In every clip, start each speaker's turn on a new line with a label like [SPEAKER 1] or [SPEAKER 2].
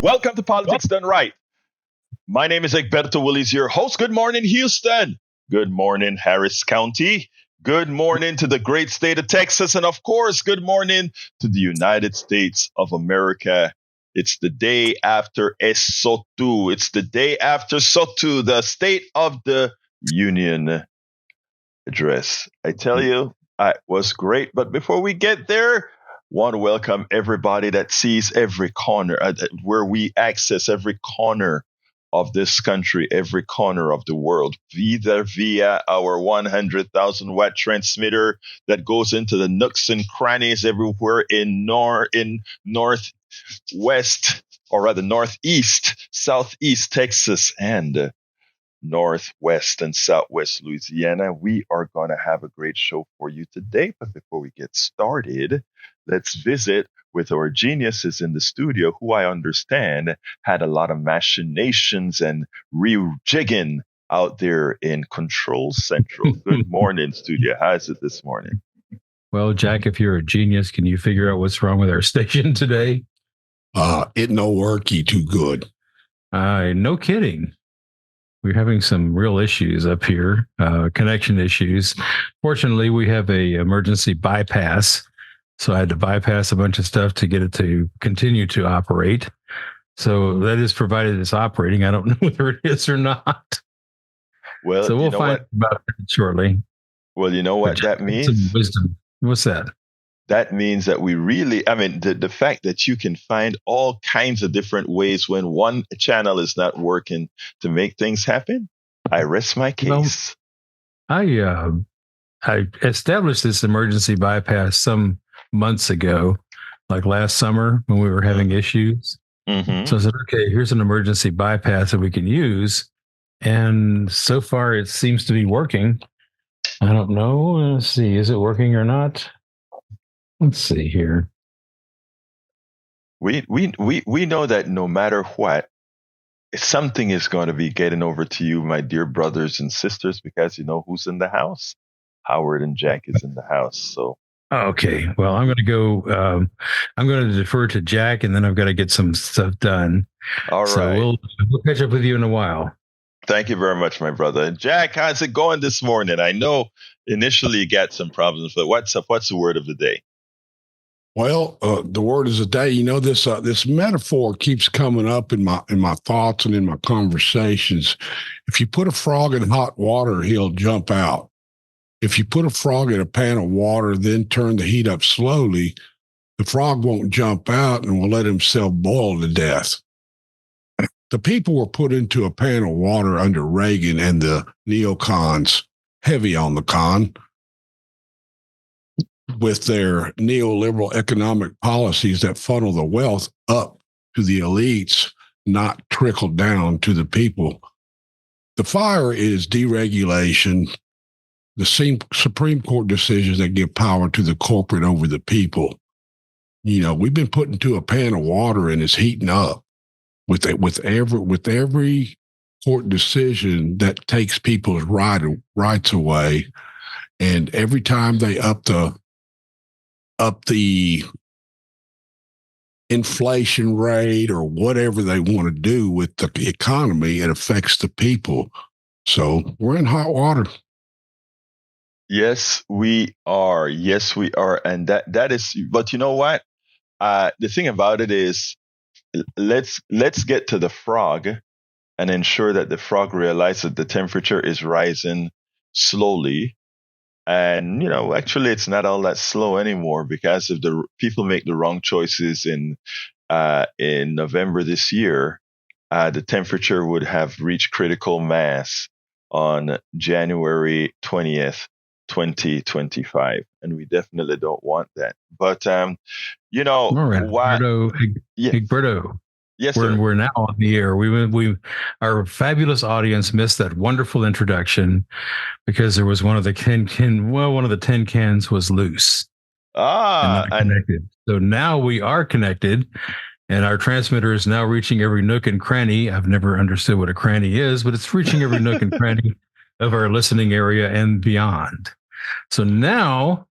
[SPEAKER 1] Welcome to Politics Done Right. My name is Egberto Willies, your host. Good morning, Houston. Good morning, Harris County. Good morning to the great state of Texas. And of course, good morning to the United States of America. It's the day after SOTU. It's the day after SOTU, the State of the Union address. I tell you, it was great. But before we get there, want to welcome everybody that sees every corner, where we access every corner of this country, every corner of the world, either via our 100,000 watt transmitter that goes into the nooks and crannies everywhere in northwest, or rather northeast, southeast Texas, and northwest and southwest Louisiana. We are going to have a great show for you today. But before we get started, let's visit with our geniuses in the studio, who I understand had a lot of machinations and rejigging out there in Control Central. Good morning, studio. How is it this morning?
[SPEAKER 2] Well, Jack, if you're a genius, can you figure out what's wrong with our station today?
[SPEAKER 3] It no worky too good.
[SPEAKER 2] No kidding. We're having some real issues up here, connection issues. Fortunately, we have a emergency bypass. So I had to bypass a bunch of stuff to get it to continue to operate. So that is provided it's operating. I don't know whether it is or not.
[SPEAKER 1] Well,
[SPEAKER 2] so we'll find out about that shortly.
[SPEAKER 1] Well, you know what that means?
[SPEAKER 2] Some wisdom. What's that?
[SPEAKER 1] That means that we really, the fact that you can find all kinds of different ways when one channel is not working to make things happen. I rest my case.
[SPEAKER 2] Well, I established this emergency bypass some months ago, like last summer when we were having issues.
[SPEAKER 1] Mm-hmm.
[SPEAKER 2] So I said, okay, here's an emergency bypass that we can use. And so far it seems to be working. I don't know. Let's see. Is it working or not? Let's see here.
[SPEAKER 1] We know that no matter what, something is going to be getting over to you, my dear brothers and sisters, because you know who's in the house? Howard and Jack is in the house. So
[SPEAKER 2] okay. Well, I'm going to go. I'm going to defer to Jack, and then I've got to get some stuff done.
[SPEAKER 1] All right.
[SPEAKER 2] So we'll catch up with you in a while.
[SPEAKER 1] Thank you very much, my brother. Jack, how's it going this morning? I know initially you got some problems, but what's up? What's the word of the day?
[SPEAKER 3] Well, the word is a day. You know, this metaphor keeps coming up in my thoughts and in my conversations. If you put a frog in hot water, he'll jump out. If you put a frog in a pan of water, then turn the heat up slowly, the frog won't jump out and will let himself boil to death. The people were put into a pan of water under Reagan and the neocons, heavy on the con, with their neoliberal economic policies that funnel the wealth up to the elites, not trickle down to the people. The fire is deregulation, the Supreme Court decisions that give power to the corporate over the people. You know, we've been put into a pan of water and it's heating up with every court decision that takes people's rights away. And every time they up the inflation rate or whatever they want to do with the economy, it affects the people. So we're in hot water.
[SPEAKER 1] Yes, we are. Yes, we are. And that is, but you know what? The thing about it is, let's get to the frog and ensure that the frog realizes that the temperature is rising slowly. And, you know, actually it's not all that slow anymore, because if the people make the wrong choices in November this year, the temperature would have reached critical mass on January 20th, 2025. And we definitely don't want that. But, you know,
[SPEAKER 2] why? Egberto.
[SPEAKER 1] Yes, sir.
[SPEAKER 2] We're now on the air. Our fabulous audience missed that wonderful introduction because there was one of the 10 cans was loose. And not connected. So now we are connected, and our transmitter is now reaching every nook and cranny. I've never understood what a cranny is, but it's reaching every nook and cranny of our listening area and beyond. So now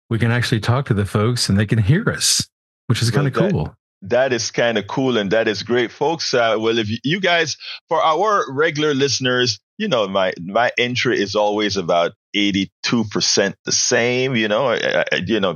[SPEAKER 2] we can actually talk to the folks and they can hear us, which is kind of cool.
[SPEAKER 1] That is kind of cool, and that is great, folks. Well, if you guys, for our regular listeners, my entry is always about 82% the same,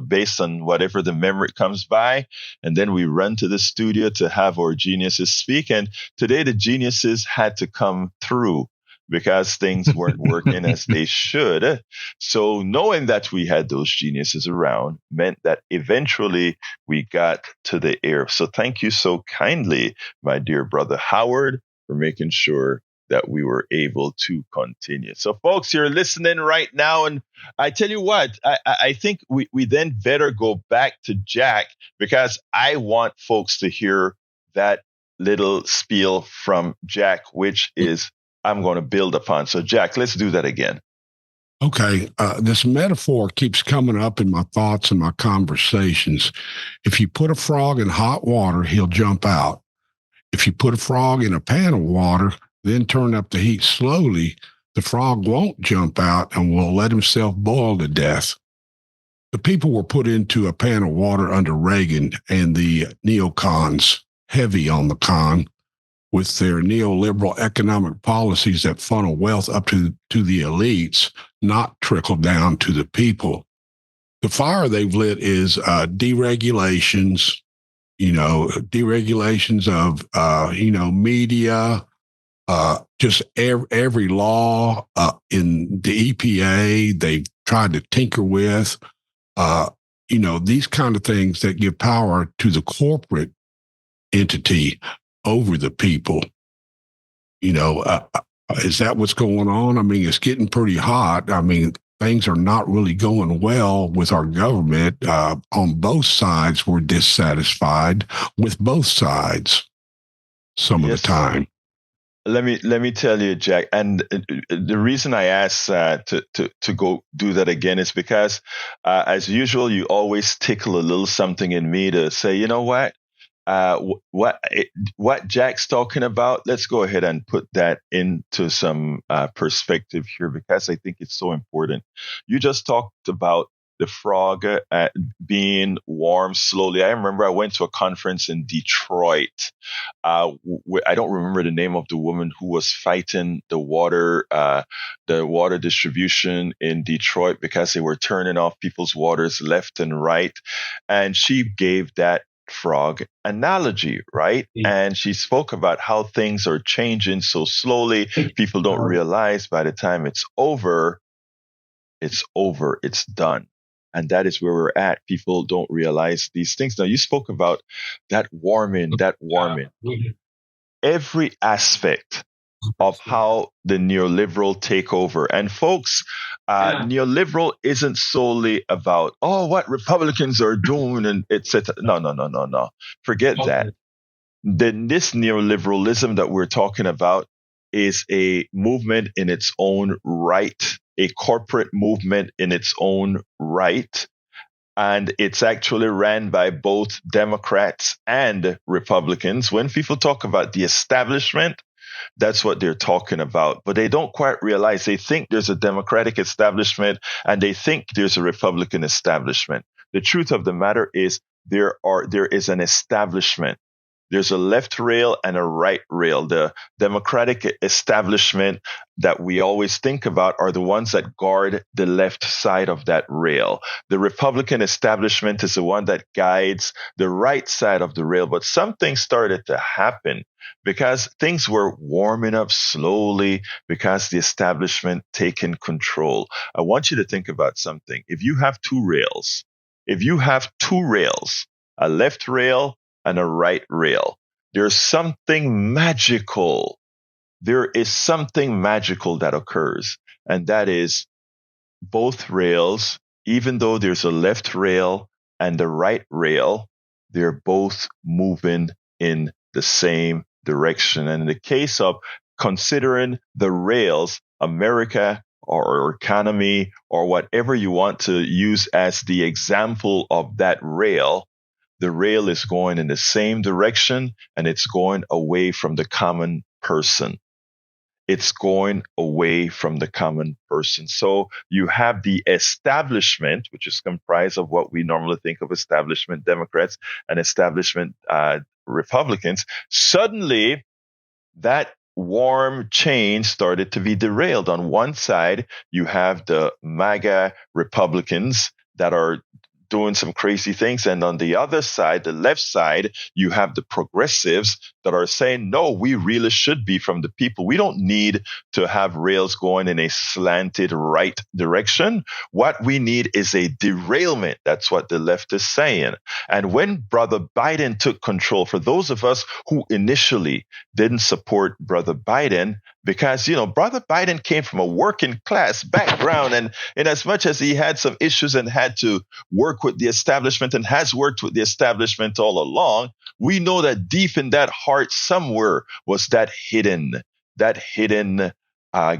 [SPEAKER 1] based on whatever the memory comes by. And then we run to the studio to have our geniuses speak. And today the geniuses had to come through because things weren't working as they should. So knowing that we had those geniuses around meant that eventually we got to the air. So thank you so kindly, my dear brother Howard, for making sure that we were able to continue. So folks, you're listening right now. And I tell you what, I think we then better go back to Jack, because I want folks to hear that little spiel from Jack, which is I'm going to build upon. So Jack, let's do that again.
[SPEAKER 3] Okay. This metaphor keeps coming up in my thoughts and my conversations. If you put a frog in hot water, he'll jump out. If you put a frog in a pan of water, then turn up the heat slowly, the frog won't jump out and will let himself boil to death. The people were put into a pan of water under Reagan and the neocons, heavy on the con, with their neoliberal economic policies that funnel wealth up to the elites, not trickle down to the people. The fire they've lit is deregulations, deregulations of, media, just every law in the EPA they've tried to tinker with, these kind of things that give power to the corporate entity over the people. Is that what's going on? I mean, it's getting pretty hot. I mean, things are not really going well with our government. On both sides, we're dissatisfied with both sides some of the time.
[SPEAKER 1] Let me tell you, Jack, and the reason I asked to go do that again is because, as usual, you always tickle a little something in me to say, you know what? What Jack's talking about, let's go ahead and put that into some perspective here, because I think it's so important. You just talked about the frog being warm slowly. I remember I went to a conference in Detroit. I don't remember the name of the woman who was fighting the water distribution in Detroit because they were turning off people's waters left and right. And she gave that frog analogy, right? And she spoke about how things are changing so slowly. People don't realize by the time it's over, it's done. And that is where we're at. People don't realize these things. Now, you spoke about that warming. Every aspect of how the neoliberal takeover. And folks, neoliberal isn't solely about, what Republicans are doing and etc. No. Forget that. Then this neoliberalism that we're talking about is a movement in its own right, a corporate movement in its own right. And it's actually ran by both Democrats and Republicans. When people talk about the establishment, that's what they're talking about. But they don't quite realize, they think there's a Democratic establishment and they think there's a Republican establishment. The truth of the matter is there is an establishment. There's a left rail and a right rail. The Democratic establishment that we always think about are the ones that guard the left side of that rail. The Republican establishment is the one that guides the right side of the rail. But something started to happen because things were warming up slowly because the establishment taken control. I want you to think about something. If you have two rails, a left rail and a right rail, there's something magical. There is something magical that occurs. And that is both rails, even though there's a left rail and a right rail, they're both moving in the same direction. And in the case of considering the rails, America or economy or whatever you want to use as the example of that rail, the rail is going in the same direction and it's going away from the common person. it's going away from the common person. So you have the establishment, which is comprised of what we normally think of establishment Democrats and establishment Republicans. Suddenly, that warm chain started to be derailed. On one side, you have the MAGA Republicans that are doing some crazy things. And on the other side, the left side, you have the progressives that are saying, no, we really should be from the people. We don't need to have rails going in a slanted right direction. What we need is a derailment. That's what the left is saying. And when Brother Biden took control, for those of us who initially didn't support Brother Biden, because, Brother Biden came from a working class background. And in as much as he had some issues and had to work with the establishment and has worked with the establishment all along, we know that deep in that heart somewhere was that hidden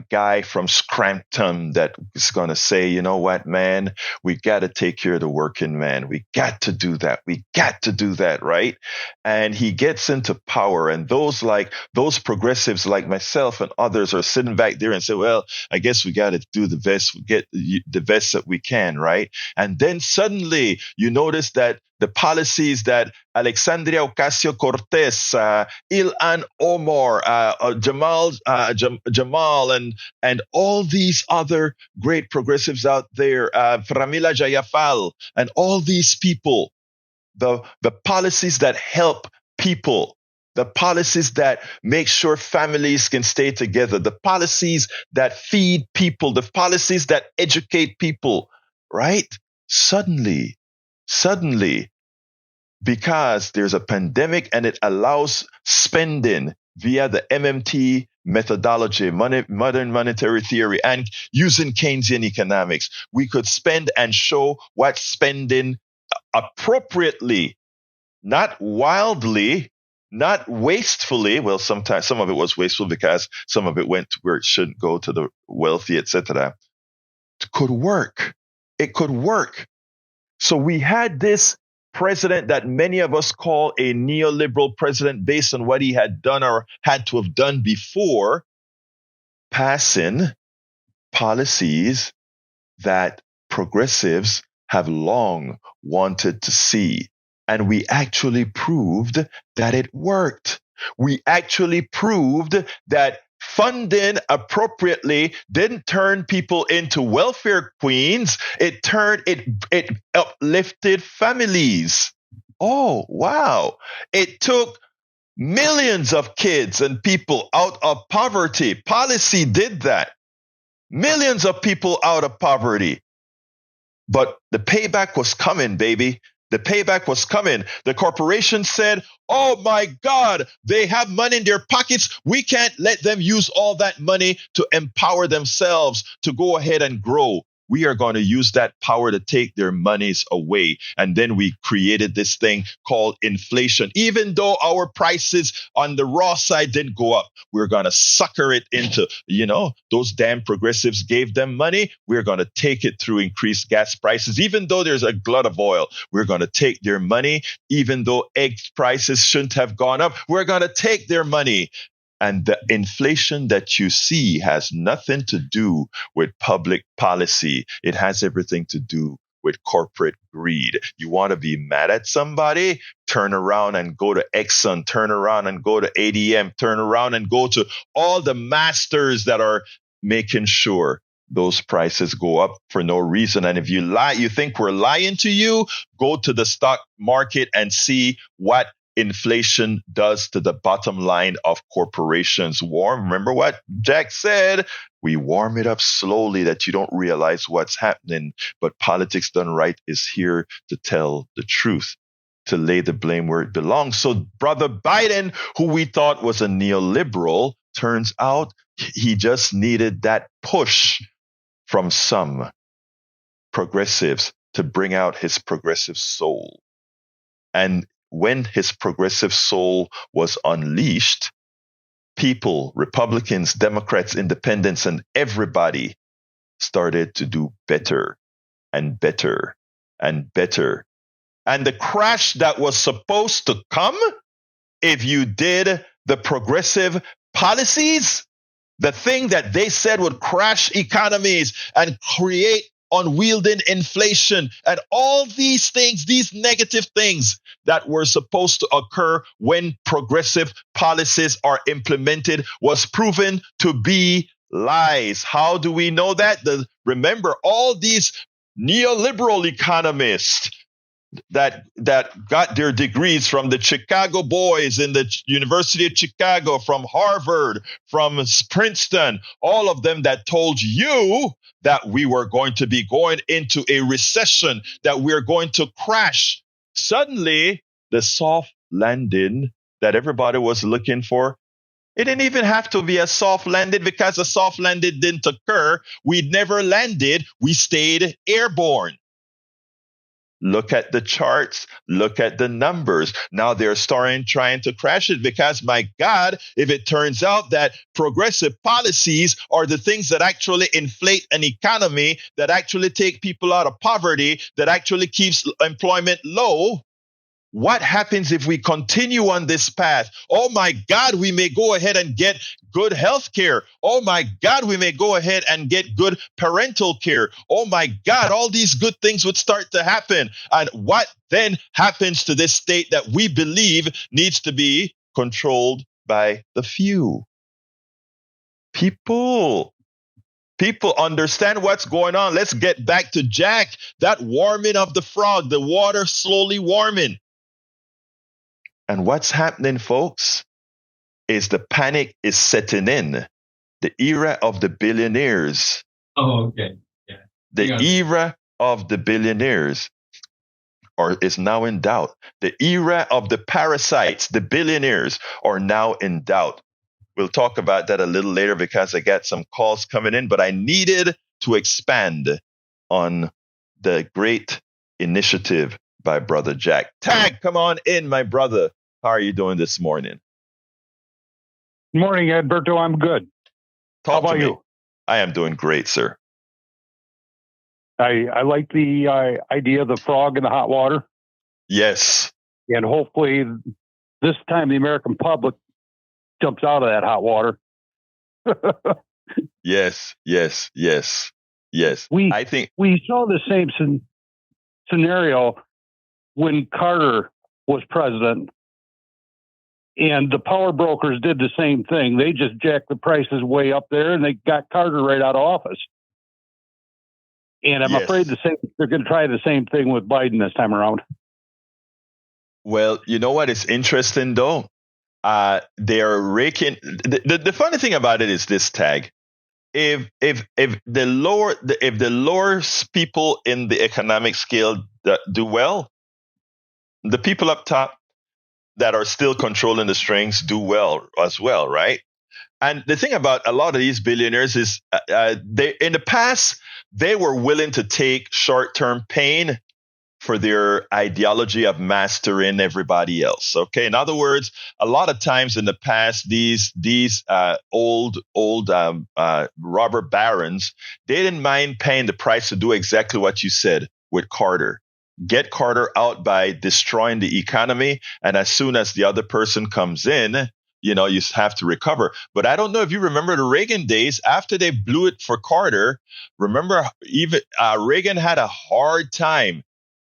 [SPEAKER 1] guy from Scranton that is going to say, you know what, man, we got to take care of the working man. We got to do that. We got to do that, right? And he gets into power, and those progressives like myself and others are sitting back there and say, well, I guess we got to do the best, get the best that we can, right? And then suddenly you notice that the policies that Alexandria Ocasio-Cortez, Ilhan Omar, Jamal, and all these other great progressives out there, Pramila Jayapal, and all these people, the policies that help people, the policies that make sure families can stay together, the policies that feed people, the policies that educate people, right? Suddenly, because there's a pandemic and it allows spending via the MMT methodology, modern monetary theory, and using Keynesian economics, we could spend and show what spending appropriately, not wildly, not wastefully. Well, sometimes some of it was wasteful because some of it went where it shouldn't go, to the wealthy, etc. Could work. It could work. So we had this president that many of us call a neoliberal president based on what he had done or had to have done before, passing policies that progressives have long wanted to see. And we actually proved that it worked. We actually proved that funding appropriately didn't turn people into welfare queens. It uplifted families. Oh, wow. It took millions of kids and people out of poverty. Policy did that. Millions of people out of poverty. But the payback was coming, baby. The payback was coming. The corporation said, oh my God, they have money in their pockets. We can't let them use all that money to empower themselves to go ahead and grow. We are going to use that power to take their monies away. And then we created this thing called inflation. Even though our prices on the raw side didn't go up, we're going to sucker it into, those damn progressives gave them money. We're going to take it through increased gas prices. Even though there's a glut of oil, we're going to take their money. Even though egg prices shouldn't have gone up, we're going to take their money. And the inflation that you see has nothing to do with public policy. It has everything to do with corporate greed. You want to be mad at somebody? Turn around and go to Exxon, turn around and go to ADM, turn around and go to all the masters that are making sure those prices go up for no reason. And if you think we're lying to you, go to the stock market and see what inflation does to the bottom line of corporations. Remember what Jack said? We warm it up slowly that you don't realize what's happening. But politics done right is here to tell the truth, to lay the blame where it belongs. So Brother Biden, who we thought was a neoliberal, turns out he just needed that push from some progressives to bring out his progressive soul. And when his progressive soul was unleashed, people, Republicans, Democrats, Independents, and everybody started to do better and better and better. And the crash that was supposed to come if you did the progressive policies the thing that they said would crash economies and create unwielding inflation and all these things, these negative things that were supposed to occur when progressive policies are implemented, was proven to be lies. How do we know that? Remember, all these neoliberal economists that got their degrees from the Chicago boys in the University of Chicago, from Harvard, from Princeton, all of them that told you that we were going to be going into a recession, that we're going to crash. Suddenly, the soft landing that everybody was looking for, it didn't even have to be a soft landing, because a soft landing didn't occur. We never landed. We stayed airborne. Look at the charts. Look at the numbers. Now they're trying to crash it, because, my God, if it turns out that progressive policies are the things that actually inflate an economy, that actually take people out of poverty, that actually keeps employment low, what happens if we continue on this path? Oh, my God, we may go ahead and get good health care. Oh, my God, we may go ahead and get good parental care. Oh, my God, all these good things would start to happen. And what then happens to this state that we believe needs to be controlled by the few? People understand what's going on. Let's get back to Jack, that warming of the frog, the water slowly warming. And what's happening, folks, is the panic is setting in. The era of the billionaires.
[SPEAKER 2] Oh, okay. Yeah.
[SPEAKER 1] The era of the billionaires is now in doubt. The era of the parasites, the billionaires, are now in doubt. We'll talk about that a little later, because I got some calls coming in, but I needed to expand on the great initiative by Brother Jack. Tag, come on in, my brother. How are you doing this morning?
[SPEAKER 4] Good morning, Egberto. I'm good.
[SPEAKER 1] How
[SPEAKER 4] about you?
[SPEAKER 1] I am doing great, sir.
[SPEAKER 4] I like the idea of the frog in the hot water.
[SPEAKER 1] Yes.
[SPEAKER 4] And hopefully this time the American public jumps out of that hot water.
[SPEAKER 1] Yes. I think
[SPEAKER 4] we saw the same scenario when Carter was president. And the power brokers did the same thing. They just jacked the prices way up there, and they got Carter right out of office. And I'm afraid they're going to try the same thing with Biden this time around.
[SPEAKER 1] Well, you know what is interesting, though? They are raking. The funny thing about it is this, Tag. If the lower people in the economic scale that do well, the people up top that are still controlling the strings do well as well, right? And the thing about a lot of these billionaires is they, in the past, they were willing to take short-term pain for their ideology of mastering everybody else. Okay, in other words, a lot of times in the past, these old robber barons, they didn't mind paying the price to do exactly what you said with Carter. Get Carter out by destroying the economy, and as soon as the other person comes in, you have to recover. But I don't know if you remember the Reagan days after they blew it for Carter. Remember, even Reagan had a hard time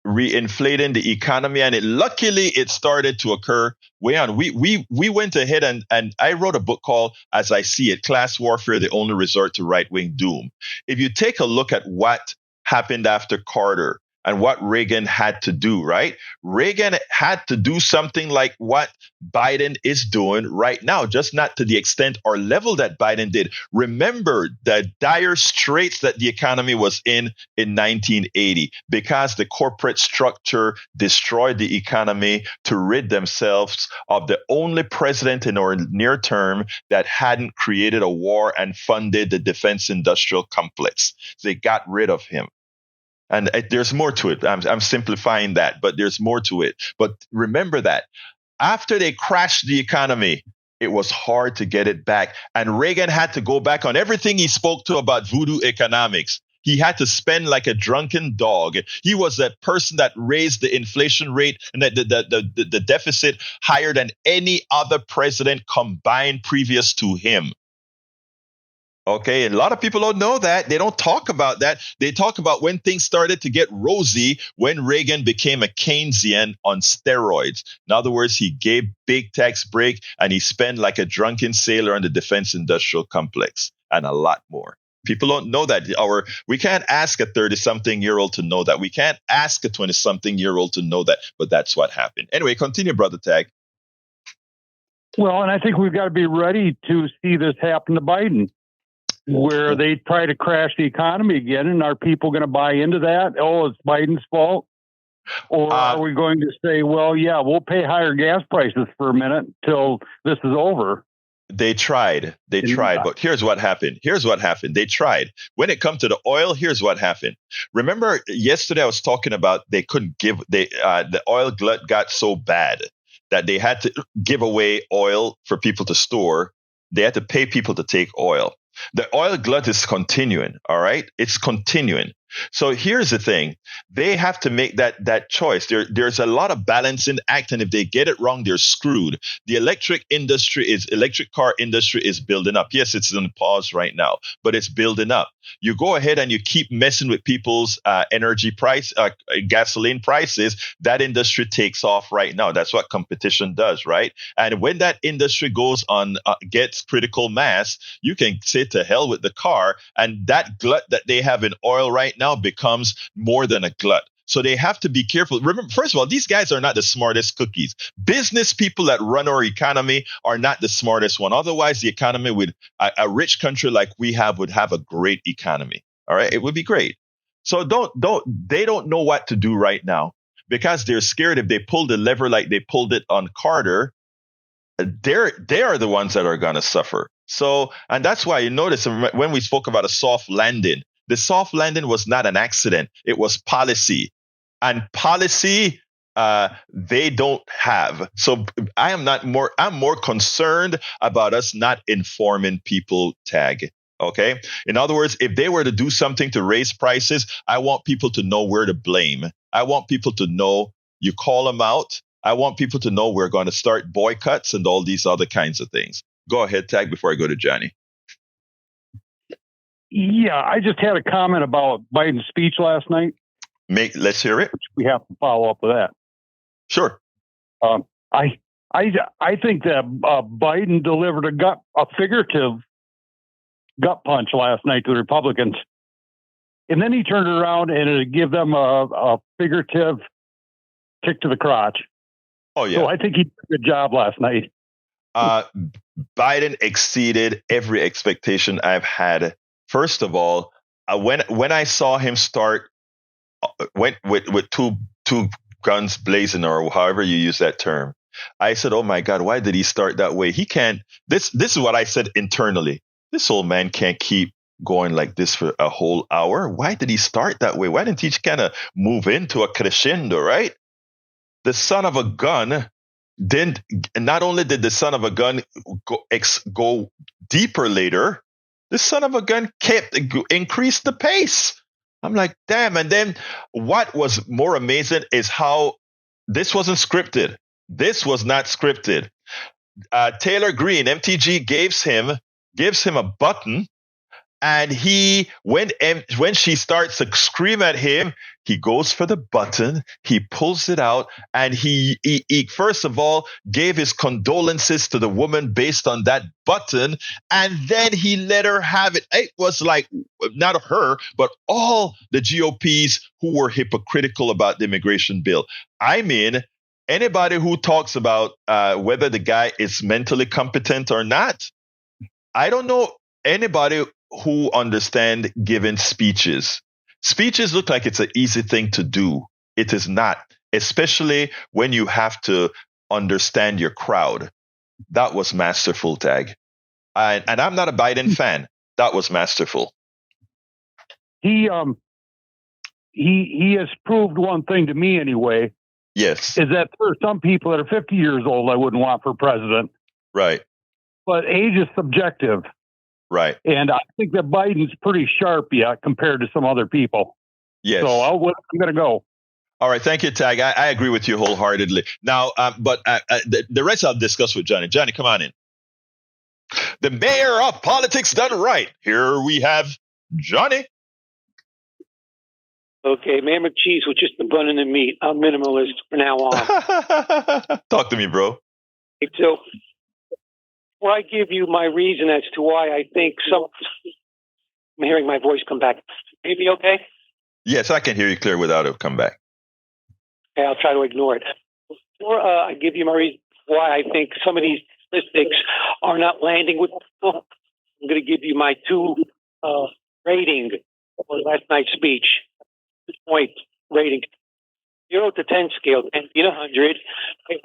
[SPEAKER 1] reinflating the economy, and luckily it started to occur way on. We went ahead and I wrote a book called As I See It, Class Warfare, the Only Resort to Right-Wing Doom. If you take a look at what happened after Carter and what Reagan had to do, right? Reagan had to do something like what Biden is doing right now, just not to the extent or level that Biden did. Remember the dire straits that the economy was in 1980 because the corporate structure destroyed the economy to rid themselves of the only president in our near term that hadn't created a war and funded the defense industrial complex. They got rid of him. And there's more to it. I'm simplifying that, but there's more to it. But remember that after they crashed the economy, it was hard to get it back. And Reagan had to go back on everything he spoke to about voodoo economics. He had to spend like a drunken dog. He was that person that raised the inflation rate and the deficit higher than any other president combined previous to him. Okay, and a lot of people don't know that. They don't talk about that. They talk about when things started to get rosy when Reagan became a Keynesian on steroids. In other words, he gave big tax break and he spent like a drunken sailor on the defense industrial complex and a lot more. People don't know that. We can't ask a 30-something-year-old to know that. We can't ask a 20-something-year-old to know that. But that's what happened. Anyway, continue, Brother Tag.
[SPEAKER 4] Well, and I think we've got to be ready to see this happen to Biden, where they try to crash the economy again. And are people going to buy into that? Oh, it's Biden's fault? Or are we going to say, well, yeah, we'll pay higher gas prices for a minute till this is over?
[SPEAKER 1] They tried, but here's what happened. They tried. When it comes to the oil, here's what happened. Remember yesterday I was talking about they couldn't give, the oil glut got so bad that they had to give away oil for people to store. They had to pay people to take oil. The oil glut is continuing, all right? It's continuing. So here's the thing. They have to make that choice. There's a lot of balancing act, and if they get it wrong, they're screwed. The electric car industry is building up. Yes, it's on pause right now, but it's building up. You go ahead and you keep messing with people's energy price, gasoline prices, that industry takes off right now. That's what competition does, right? And when that industry goes on, gets critical mass, you can say to hell with the car, and that glut that they have in oil right now becomes more than a glut. So they have to be careful. Remember, first of all, these guys are not the smartest cookies. Business people that run our economy are not the smartest one. Otherwise, the economy would, a rich country like we have would have a great economy. All right. It would be great. So they don't know what to do right now because they're scared if they pull the lever like they pulled it on Carter, they are the ones that are going to suffer. So, and that's why you notice when we spoke about a soft landing, the soft landing was not an accident. It was policy. And policy, they don't have. So I'm more concerned about us not informing people, Tag. Okay. In other words, if they were to do something to raise prices, I want people to know where to blame. I want people to know you call them out. I want people to know we're going to start boycotts and all these other kinds of things. Go ahead, Tag, before I go to Johnny.
[SPEAKER 4] Yeah, I just had a comment about Biden's speech last night.
[SPEAKER 1] Let's hear it.
[SPEAKER 4] We have to follow up with that.
[SPEAKER 1] Sure.
[SPEAKER 4] I think that Biden delivered a figurative gut punch last night to the Republicans, and then he turned around and gave them a figurative kick to the crotch.
[SPEAKER 1] Oh yeah.
[SPEAKER 4] So I think he did a good job last night.
[SPEAKER 1] Biden exceeded every expectation I've had. First of all, when I saw him went with two guns blazing, or however you use that term, I said, "Oh my God, why did he start that way? He can't." This is what I said internally. This old man can't keep going like this for a whole hour. Why did he start that way? Why didn't he kind of move into a crescendo? Right? The son of a gun didn't. Not only did the son of a gun go deeper later, the son of a gun increased the pace. I'm like, damn. And then what was more amazing is how this wasn't scripted. This was not scripted. Taylor Green, MTG, gives him a button, and when she starts to scream at him, he goes for the button, he pulls it out, and he first of all gave his condolences to the woman based on that button, and then he let her have it. It was like, not her, but all the GOPs who were hypocritical about the immigration bill. I mean, anybody who talks about whether the guy is mentally competent or not, I don't know anybody who understand giving speeches. Speeches look like it's an easy thing to do. It is not, especially when you have to understand your crowd. That was masterful, Tag. And I'm not a Biden fan. That was masterful.
[SPEAKER 4] He has proved one thing to me anyway.
[SPEAKER 1] Yes.
[SPEAKER 4] Is that there are some people that are 50 years old I wouldn't want for president.
[SPEAKER 1] Right.
[SPEAKER 4] But age is subjective.
[SPEAKER 1] Right.
[SPEAKER 4] And I think that Biden's pretty sharp yet compared to some other people.
[SPEAKER 1] Yes.
[SPEAKER 4] So I'm going to go.
[SPEAKER 1] All right. Thank you, Tag. I agree with you wholeheartedly. Now, but the rest I'll discuss with Johnny. Johnny, come on in. the mayor of politics done right. Here we have Johnny.
[SPEAKER 5] Okay, Mayor McCheese with just the bun and the meat. I'm minimalist from now on.
[SPEAKER 1] Talk to me, bro.
[SPEAKER 5] So, before I give you my reason as to why I think I'm hearing my voice come back. Maybe okay?
[SPEAKER 1] Yes, I can hear you clear without a comeback.
[SPEAKER 5] Okay, I'll try to ignore it. Before I give you my reason why I think some of these statistics are not landing with people, I'm going to give you my two rating for last night's speech. Point rating 0 to 10 scale, 10 being 100.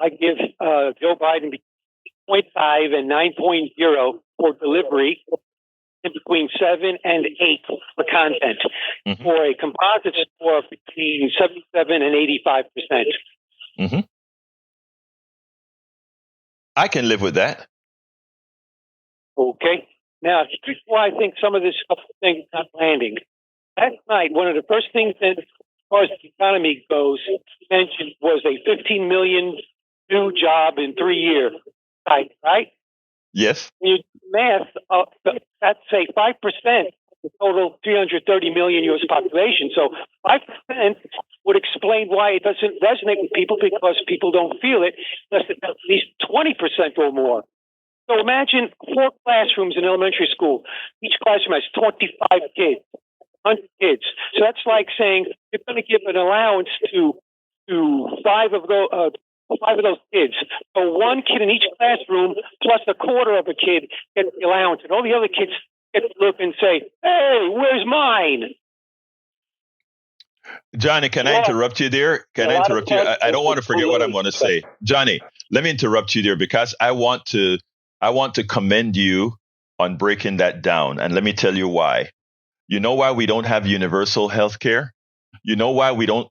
[SPEAKER 5] I give Joe Biden 0.5 and 9.0 for delivery, and between 7 and 8 for content, for a composite score of between 77 and 85%.
[SPEAKER 1] Mm-hmm. I can live with that.
[SPEAKER 5] Okay. Now, here's why I think some of this thing is not landing. Last night, one of the first things that, as far as the economy goes, mentioned was a 15 million new job in 3 years. Right?
[SPEAKER 1] Yes.
[SPEAKER 5] When you do math, that's say 5% of the total 330 million U.S. population. So 5% would explain why it doesn't resonate with people, because people don't feel it unless it's at least 20% or more. So imagine 4 classrooms in elementary school. Each classroom has 25 kids. 100 kids. So that's like saying you're going to give an allowance to 5 of those kids. So 1 kid in each classroom plus a quarter of a kid gets the allowance, and all the other kids get to look and say, "Hey, where's mine?"
[SPEAKER 1] Johnny, can I interrupt you there? Can I interrupt you? I don't want to forget what I'm going to say. Johnny, let me interrupt you there, because I want to commend you on breaking that down, and let me tell you why. You know why we don't have universal health care? You know why we don't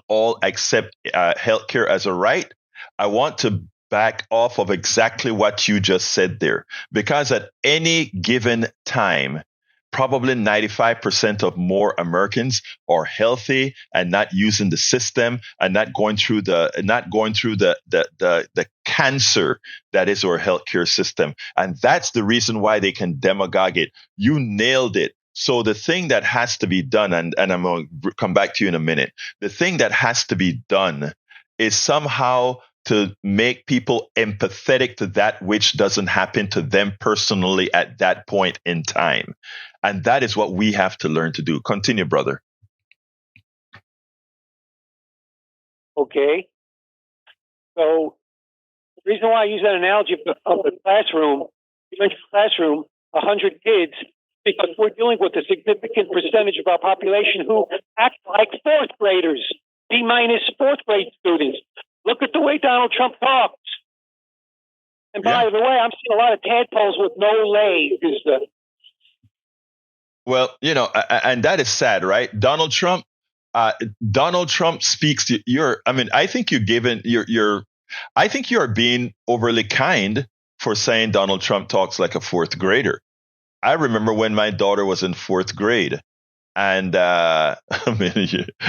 [SPEAKER 1] all accept health care as a right? I want to back off of exactly what you just said there, because at any given time, probably 95% of more Americans are healthy and not using the system and not going through the cancer that is our healthcare system. And that's the reason why they can demagogue it. You nailed it. So the thing that has to be done, and I'm going to come back to you in a minute, the thing that has to be done is somehow to make people empathetic to that which doesn't happen to them personally at that point in time. And that is what we have to learn to do. Continue, brother.
[SPEAKER 5] Okay. So the reason why I use that analogy of the classroom, you mentioned classroom, 100 kids, because we're dealing with a significant percentage of our population who act like 4th graders, B- 4th grade students. Look at the way Donald Trump talks. And by the way, I'm seeing a lot of tadpoles with no legs.
[SPEAKER 1] Well, and that is sad, right? Donald Trump speaks. I think I think you are being overly kind for saying Donald Trump talks like a 4th grader. I remember when my daughter was in 4th grade, and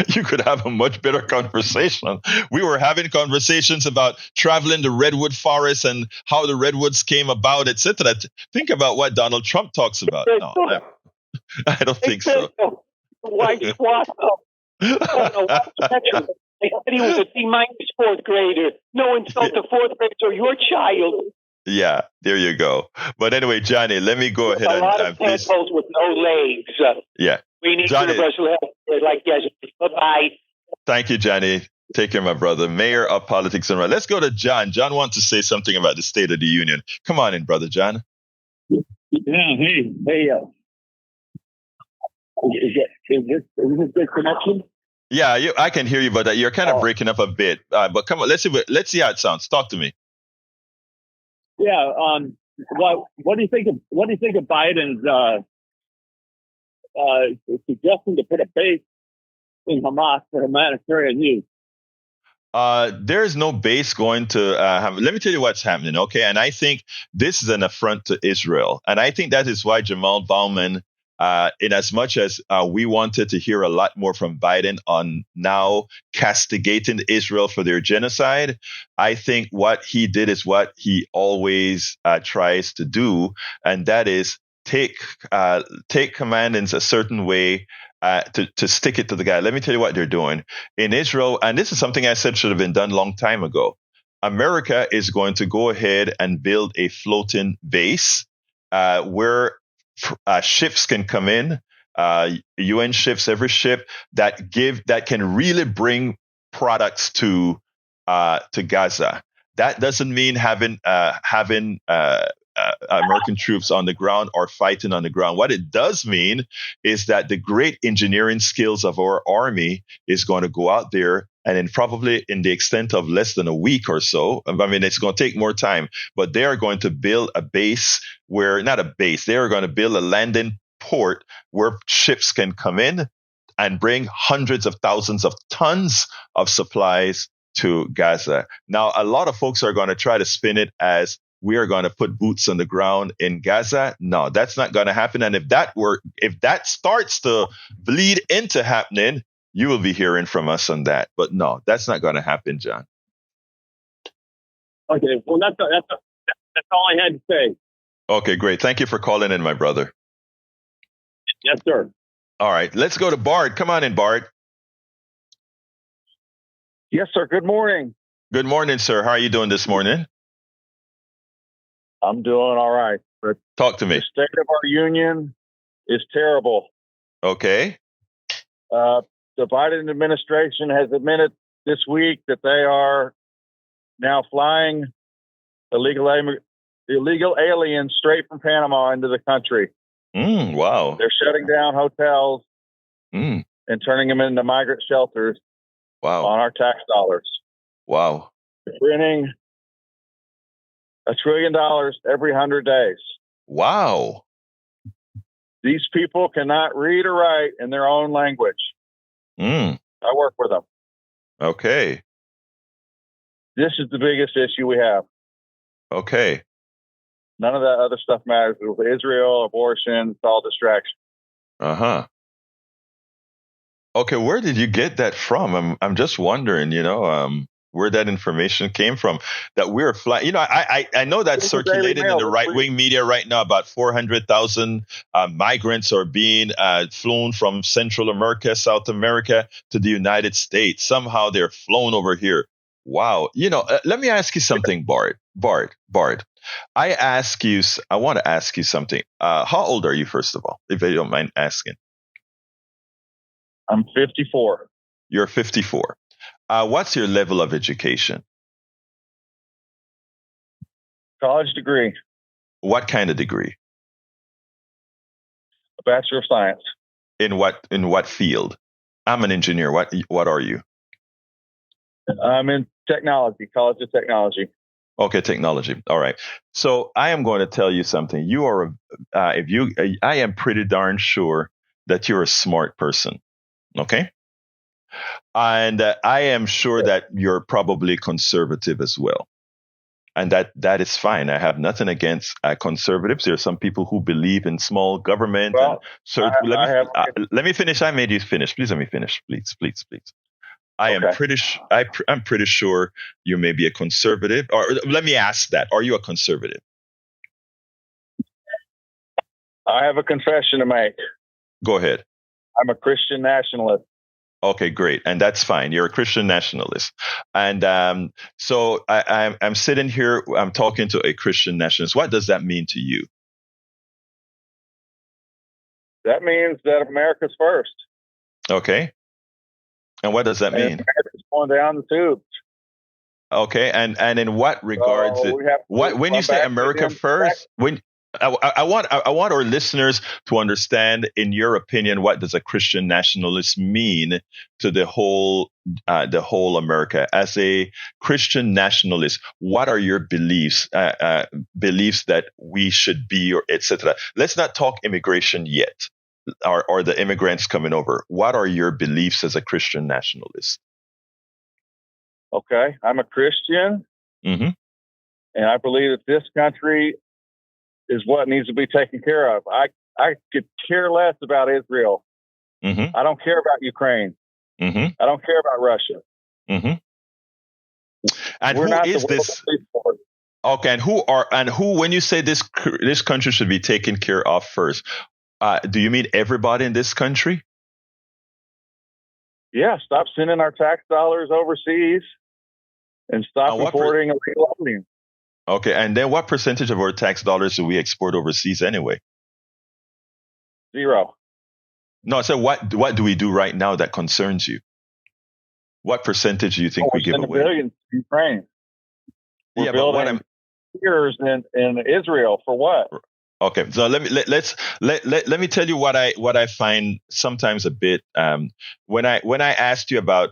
[SPEAKER 1] you could have a much better conversation. We were having conversations about traveling the redwood forest and how the redwoods came about, etc. Think about what Donald Trump talks about. No, I don't think so.
[SPEAKER 5] White squat up. He was a B- 4th grader. No insult to 4th graders or your child.
[SPEAKER 1] Yeah, there you go. But anyway, Johnny, let me go ahead
[SPEAKER 5] and a lot of tadpoles with no legs.
[SPEAKER 1] Yeah.
[SPEAKER 5] We need universal health care like yes. Bye-bye.
[SPEAKER 1] Thank you, Johnny. Take care, my brother. Mayor of Politics and Right. Let's go to John. John wants to say something about the State of the Union. Come on in, brother John.
[SPEAKER 6] Yeah, hey. Is this good connection?
[SPEAKER 1] Yeah, I can hear you, but you're kind of breaking up a bit. But come on, let's see how it sounds. Talk to me.
[SPEAKER 6] Yeah. What do you think of Biden's suggesting to put a base in Hamas for humanitarian use?
[SPEAKER 1] There's no base going to have. Let me tell you what's happening, okay? And I think this is an affront to Israel, and I think that is why Jamal Bowman in as much as we wanted to hear a lot more from Biden on now castigating Israel for their genocide, I think what he did is what he always tries to do, and that is take command in a certain way. To stick it to the guy. Let me tell you what they're doing in Israel, and this is something I said should have been done a long time ago. America is going to go ahead and build a floating base where ships can come in, UN ships, every ship that can really bring products to Gaza. That doesn't mean having American troops on the ground or fighting on the ground. What it does mean is that the great engineering skills of our army is going to go out there, and then probably in the extent of less than a week or so. I mean, it's going to take more time, but they are going to build a base they are going to build a landing port where ships can come in and bring hundreds of thousands of tons of supplies to Gaza. Now, a lot of folks are going to try to spin it as we are going to put boots on the ground in Gaza. No, that's not going to happen. And if that starts to bleed into happening, you will be hearing from us on that. But no, that's not going to happen, John.
[SPEAKER 6] Okay, well, that's all I had to say.
[SPEAKER 1] Okay, great. Thank you for calling in, my brother.
[SPEAKER 6] Yes, sir.
[SPEAKER 1] All right, let's go to Bart. Come on in, Bart.
[SPEAKER 7] Yes, sir. Good morning.
[SPEAKER 1] Good morning, sir. How are you doing this morning?
[SPEAKER 7] I'm doing all right. But
[SPEAKER 1] talk to me.
[SPEAKER 7] The state of our union is terrible.
[SPEAKER 1] Okay.
[SPEAKER 7] The Biden administration has admitted this week that they are now flying illegal aliens straight from Panama into the country.
[SPEAKER 1] Wow.
[SPEAKER 7] They're shutting down hotels and turning them into migrant shelters.
[SPEAKER 1] Wow.
[SPEAKER 7] On our tax dollars.
[SPEAKER 1] Wow.
[SPEAKER 7] They're printing $1 trillion every 100 days.
[SPEAKER 1] Wow.
[SPEAKER 7] These people cannot read or write in their own language. I work with them.
[SPEAKER 1] Okay.
[SPEAKER 7] This is the biggest issue we have.
[SPEAKER 1] Okay.
[SPEAKER 7] None of that other stuff matters. With Israel, abortion, it's all distraction.
[SPEAKER 1] Uh-huh. Okay, where did you get that from? I'm just wondering, where that information came from, that we're flying. I know that's circulating in the right-wing media right now. About 400,000 migrants are being flown from Central America, South America to the United States. Somehow they're flown over here. Wow. Let me ask you something, Bart. I want to ask you something. How old are you, first of all, if you don't mind asking?
[SPEAKER 7] I'm 54.
[SPEAKER 1] You're 54. What's your level of education?
[SPEAKER 7] College degree.
[SPEAKER 1] What kind of degree?
[SPEAKER 7] A Bachelor of Science.
[SPEAKER 1] In what field? I'm an engineer. What are you?
[SPEAKER 7] I'm in technology, College of Technology.
[SPEAKER 1] Okay, technology. All right. So I am going to tell you something. You are, I am pretty darn sure that you're a smart person. Okay. And I am sure that you're probably conservative as well. And that is fine. I have nothing against conservatives. There are some people who believe in small government.
[SPEAKER 7] Well,
[SPEAKER 1] let me finish. I made you finish. Please let me finish. Please. I'm pretty sure you may be a conservative. Or let me ask that. Are you a conservative?
[SPEAKER 7] I have a confession to make.
[SPEAKER 1] Go ahead.
[SPEAKER 7] I'm a Christian nationalist.
[SPEAKER 1] Okay, great. And that's fine. You're a Christian nationalist. And so I'm sitting here, I'm talking to a Christian nationalist. What does that mean to you?
[SPEAKER 7] That means that America's first.
[SPEAKER 1] Okay. And what does that mean?
[SPEAKER 7] America's going down the tubes.
[SPEAKER 1] Okay. And in what regards? When you say America first, I want our listeners to understand, in your opinion, what does a Christian nationalist mean to the whole America? As a Christian nationalist, what are your beliefs? Beliefs that we should be, or etc. Let's not talk immigration yet, or the immigrants coming over. What are your beliefs as a Christian nationalist?
[SPEAKER 7] Okay, I'm a Christian, and I believe that this country is what needs to be taken care of. I could care less about Israel.
[SPEAKER 1] Mm-hmm.
[SPEAKER 7] I don't care about Ukraine.
[SPEAKER 1] Mm-hmm.
[SPEAKER 7] I don't care about Russia.
[SPEAKER 1] Mm-hmm. And
[SPEAKER 7] We're
[SPEAKER 1] who
[SPEAKER 7] not
[SPEAKER 1] is
[SPEAKER 7] the
[SPEAKER 1] this?
[SPEAKER 7] world.
[SPEAKER 1] Okay, and who? When you say this country should be taken care of first, do you mean everybody in this country?
[SPEAKER 7] Yeah, stop sending our tax dollars overseas and stop importing illegal aliens.
[SPEAKER 1] Okay, and then what percentage of our tax dollars do we export overseas anyway?
[SPEAKER 7] 0.
[SPEAKER 1] No, so what do we do right now that concerns you? What percentage do you think we give away?
[SPEAKER 7] Billions to Ukraine. We're building piers in Israel for what?
[SPEAKER 1] Okay, so let me tell you what I find sometimes a bit when I asked you about,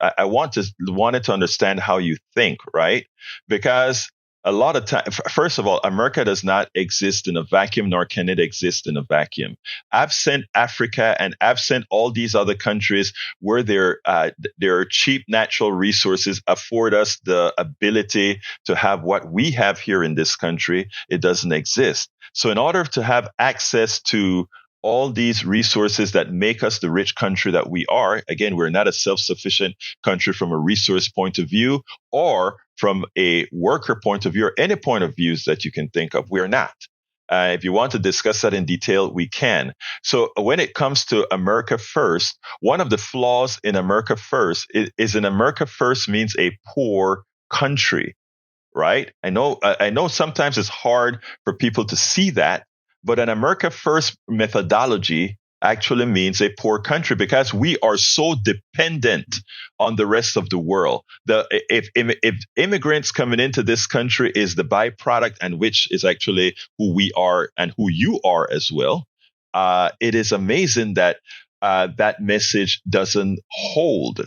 [SPEAKER 1] I wanted to understand how you think, right? Because a lot of time, first of all, America does not exist in a vacuum, nor can it exist in a vacuum. I've sent Africa and I've sent all these other countries where their cheap natural resources afford us the ability to have what we have here in this country. It doesn't exist. So in order to have access to all these resources that make us the rich country that we are, again, we're not a self-sufficient country from a resource point of view or from a worker point of view or any point of views that you can think of. We're not. If you want to discuss that in detail, we can. So when it comes to America First, one of the flaws in America First is in America First means a poor country, right? I know sometimes it's hard for people to see that, but an America First methodology actually means a poor country because we are so dependent on the rest of the world. If immigrants coming into this country is the byproduct, and which is actually who we are and who you are as well, it is amazing that that message doesn't hold.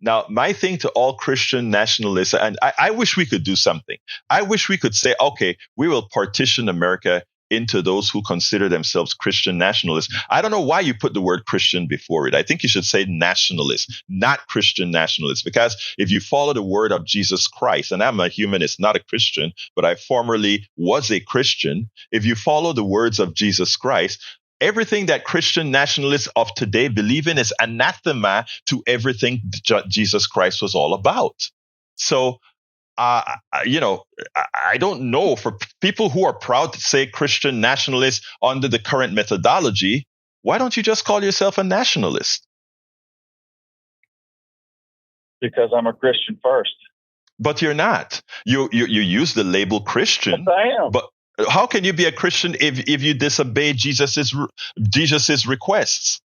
[SPEAKER 1] Now, my thing to all Christian nationalists, and I wish we could do something. I wish we could say, okay, we will partition America into those who consider themselves Christian nationalists. I don't know why you put the word Christian before it. I think you should say nationalists, not Christian nationalists, because if you follow the word of Jesus Christ, and I'm a humanist, not a Christian, but I formerly was a Christian. If you follow the words of Jesus Christ, everything that Christian nationalists of today believe in is anathema to everything Jesus Christ was all about. So, I don't know, for people who are proud to say Christian nationalists under the current methodology, why don't you just call yourself a nationalist?
[SPEAKER 7] Because I'm a Christian first.
[SPEAKER 1] But you're not. You use the label Christian.
[SPEAKER 7] Yes, I am.
[SPEAKER 1] But how can you be a Christian if you disobey Jesus's requests?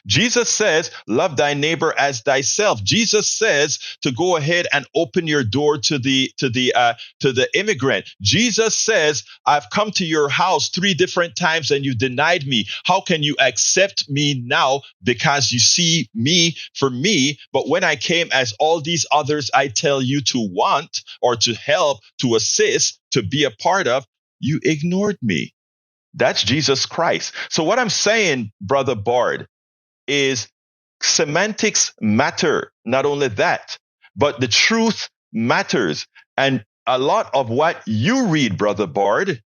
[SPEAKER 1] Jesus says, love thy neighbor as thyself. Jesus says to go ahead and open your door to the immigrant. Jesus says, I've come to your house 3 different times and you denied me. How can you accept me now because you see me for me? But when I came as all these others I tell you to want or to help, to assist, to be a part of, you ignored me. That's Jesus Christ. So what I'm saying, Brother Bard, is semantics matter. Not only that, but the truth matters. And a lot of what you read, Brother Bard,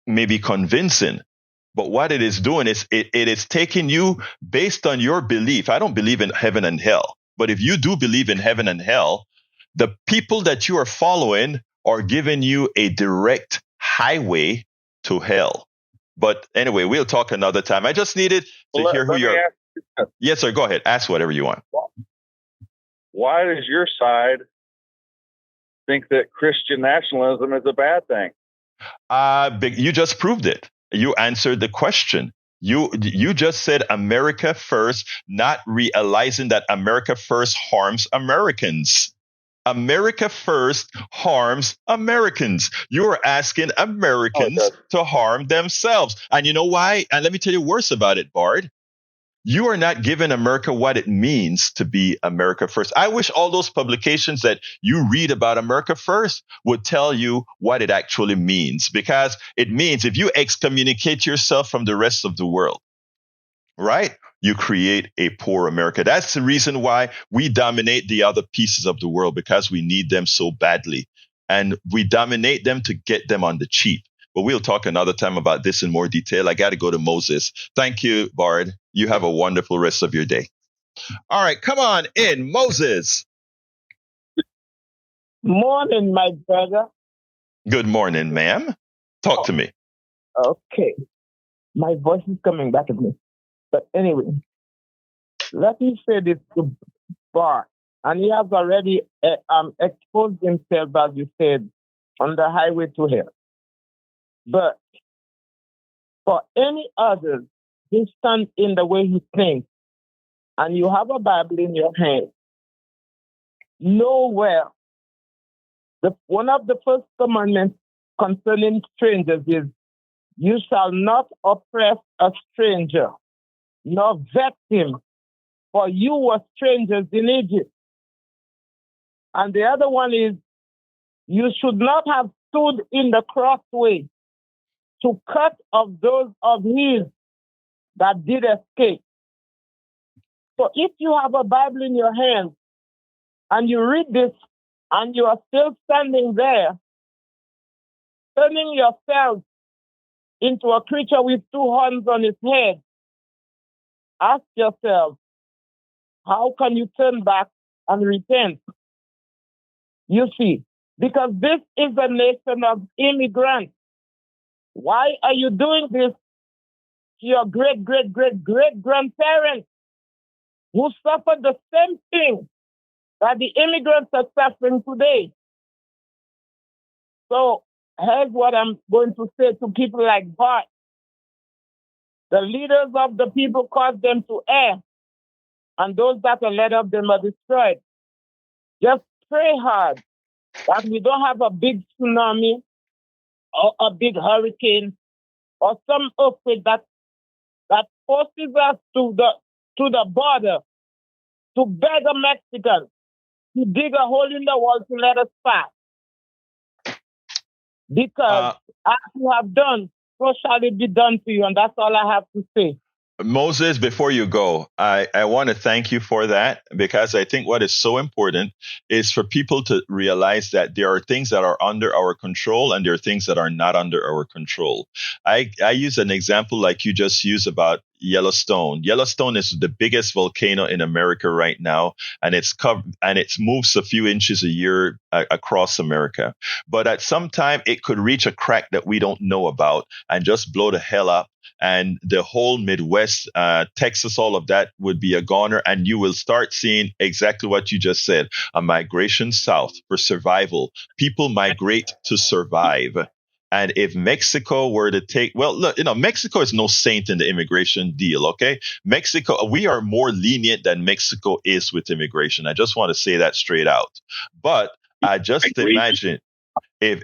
[SPEAKER 1] may be convincing, but what it is doing is it is taking you based on your belief. I don't believe in heaven and hell, but if you do believe in heaven and hell, the people that you are following are giving you a direct highway to hell. But anyway, we'll talk another time. I just needed to hear who you're. Yes, sir. Go ahead. Ask whatever you want.
[SPEAKER 7] Why does your side think that Christian nationalism is a bad thing?
[SPEAKER 1] You just proved it. You answered the question. You just said America first, not realizing that America first harms Americans. America first harms Americans. You're asking Americans to harm themselves. And you know why? And let me tell you worse about it, Bard. You are not giving America what it means to be America first. I wish all those publications that you read about America first would tell you what it actually means, because it means if you excommunicate yourself from the rest of the world, right, you create a poor America. That's the reason why we dominate the other pieces of the world, because we need them so badly. And we dominate them to get them on the cheap. but we'll talk another time about this in more detail. I got to go to Moses. Thank you, Bard. You have a wonderful rest of your day. All right, come on in, Moses.
[SPEAKER 6] Morning, my brother.
[SPEAKER 1] Good morning, ma'am. Talk to me.
[SPEAKER 6] Okay. My voice is coming back at me. But anyway, let me say this to Bart. And he has already exposed himself, as you said, on the highway to hell. But for any others, he stands in the way he thinks, and you have a Bible in your hand. Nowhere. One of the first commandments concerning strangers is, you shall not oppress a stranger, nor vex him, for you were strangers in Egypt. And the other one is, you should not have stood in the crossway to cut off those of his that did escape. So if you have a Bible in your hand and you read this and you are still standing there, turning yourself into a creature with two horns on its head, ask yourself, how can you turn back and repent? You see, because this is a nation of immigrants. Why are you doing this to your great-great-great-great-grandparents who suffered the same thing that the immigrants are suffering today? So here's what I'm going to say to people like Bart. The leaders of the people cause them to err, and those that are led of them are destroyed. Just pray hard that we don't have a big tsunami or a big hurricane or some earthquake that forces us to the border to beg a Mexican to dig a hole in the wall to let us pass. Because as you have done, so shall it be done to you. And that's all I have to say.
[SPEAKER 1] Moses, before you go, I want to thank you for that, because I think what is so important is for people to realize that there are things that are under our control and there are things that are not under our control. I use an example like you just used about Yellowstone. Yellowstone is the biggest volcano in America right now, and it moves a few inches a year across America. But at some time, it could reach a crack that we don't know about and just blow the hell up. And the whole Midwest, Texas, all of that would be a goner. And you will start seeing exactly what you just said, a migration south for survival. People migrate to survive. And if Mexico were to take, well, look, Mexico is no saint in the immigration deal, okay? Mexico, we are more lenient than Mexico is with immigration. I just want to say that straight out. But I just imagine if